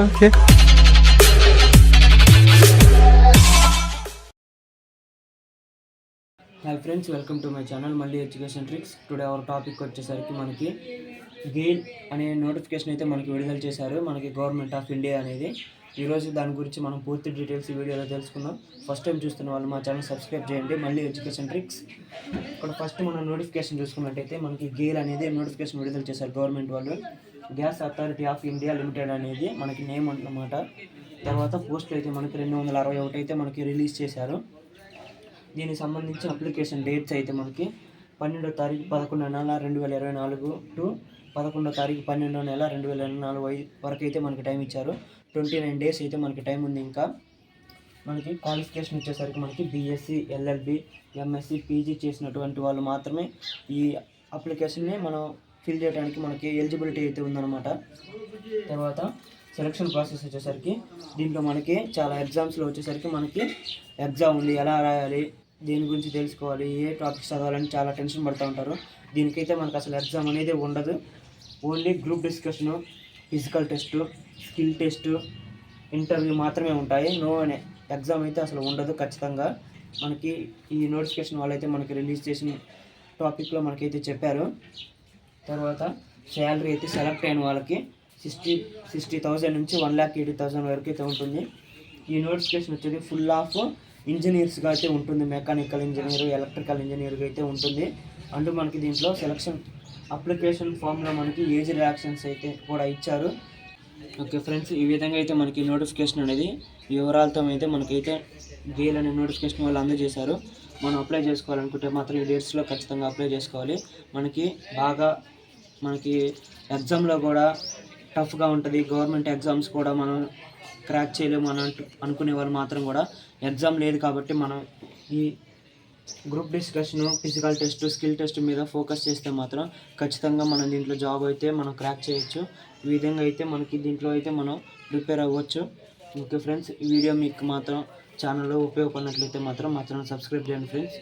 Okay. Hi friends, welcome to my channel మళ్ళీ education tricks. Today our topic వచ్చేసరికి మనకి గెయిల్ అనే నోటిఫికేషన్ అయితే మనకి విడుదల చేశారు, మనకి గవర్నమెంట్ ఆఫ్ ఇండియా అనేది. ఈరోజు దాని గురించి మనం పూర్తి డీటెయిల్స్ ఈ వీడియోలో తెలుసుకుందాం. ఫస్ట్ టైం చూస్తున్న వాళ్ళు మా ఛానల్ సబ్స్క్రైబ్ చేయండి. మళ్ళీ ఎడ్యుకేషన్ ట్రిక్స్. ఇక్కడ ఫస్ట్ మనం నోటిఫికేషన్ చూసుకున్నట్టయితే మనకి గెయిల్ అనేది నోటిఫికేషన్ విడుదల చేశారు గవర్నమెంట్ వాళ్ళు. Gas authority of India limited అనేది మనకి నేమ్ అన్నమాట. తర్వాత పోస్టులు అయితే మనకి 261 అయితే మనకి రిలీజ్ చేశారు. దీనికి సంబంధించిన అప్లికేషన్ డేట్స్ అయితే మనకి 12వ తారీఖు 11వ నెల 2024 టు 11వ తారీఖు 12వ నెల 2024 వరకు అయితే మనకి టైం ఇచ్చారు. 29 డేస్ అయితే మనకి టైం ఉంది. ఇంకా మనకి క్వాలిఫికేషన్ వచ్చేసరికి మనకి బీఎస్సీ, ఎల్ఎల్బి, ఎంఎస్సి, పీజీ చేసినటువంటి వాళ్ళు మాత్రమే ఈ అప్లికేషన్ని మనం ఫిల్ చేయడానికి మనకి ఎలిజిబిలిటీ అయితే ఉందన్నమాట. తర్వాత సెలక్షన్ ప్రాసెస్ వచ్చేసరికి దీంట్లో మనకి చాలా ఎగ్జామ్స్లో వచ్చేసరికి మనకి ఎగ్జామ్ ఉంది, ఎలా రాయాలి, దీని గురించి తెలుసుకోవాలి, ఏ టాపిక్స్ చదవాలని చాలా టెన్షన్ పడుతూ ఉంటారు. దీనికైతే మనకు అసలు ఎగ్జామ్ అనేది ఉండదు. Only group discussion, physical test, skill test, interview మాత్రమే ఉంటాయి. నో అనే ఎగ్జామ్ అయితే అసలు ఉండదు ఖచ్చితంగా. మనకి ఈ నోటిఫికేషన్ వాళ్ళైతే మనకి రిలీజ్ చేసిన టాపిక్లో మనకైతే చెప్పారు. తర్వాత శాలరీ అయితే సెలెక్ట్ అయిన వాళ్ళకి 60,000 నుంచి 1,80,000 వరకు అయితే ఉంటుంది. ఈ నోటిఫికేషన్ వచ్చేది ఫుల్ ఆఫ్ ఇంజనీర్స్గా అయితే ఉంటుంది. మెకానికల్ ఇంజనీర్, ఎలక్ట్రికల్ ఇంజనీర్గా అయితే ఉంటుంది. అండ్ మనకి దీంట్లో సెలక్షన్ అప్లికేషన్ ఫామ్లో మనకి ఏజ్ రియాక్షన్స్ అయితే కూడా ఇచ్చారు. ఓకే ఫ్రెండ్స్, ఈ విధంగా అయితే మనకి నోటిఫికేషన్ అనేది వివరాలతో అయితే మనకైతే గెయిల్ అనే నోటిఫికేషన్ వాళ్ళు అందజేశారు. మనం అప్లై చేసుకోవాలనుకుంటే మాత్రం ఈ డేట్స్లో ఖచ్చితంగా అప్లై చేసుకోవాలి. మనకి ఎగ్జామ్లో కూడా టఫ్గా ఉంటుంది. గవర్నమెంట్ ఎగ్జామ్స్ కూడా మనం క్రాక్ చేయలేము అని అనుకునే వాళ్ళు మాత్రం కూడా ఎగ్జామ్ లేదు కాబట్టి మనం ఈ group discussion, physical test, skill test మీద ఫోకస్ చేస్తే మాత్రం ఖచ్చితంగా మనం దీంట్లో జాబ్ అయితే మనం క్రాక్ చేయొచ్చు. ఈ విధంగా అయితే మనకి దీంట్లో అయితే మనం ప్రిపేర్ అవ్వచ్చు. ఓకే ఫ్రెండ్స్, ఈ వీడియో మీకు మాత్రం ఛానల్లో ఉపయోగపడినట్లయితే మాత్రం మా ఛానల్ సబ్స్క్రైబ్ చేయండి ఫ్రెండ్స్.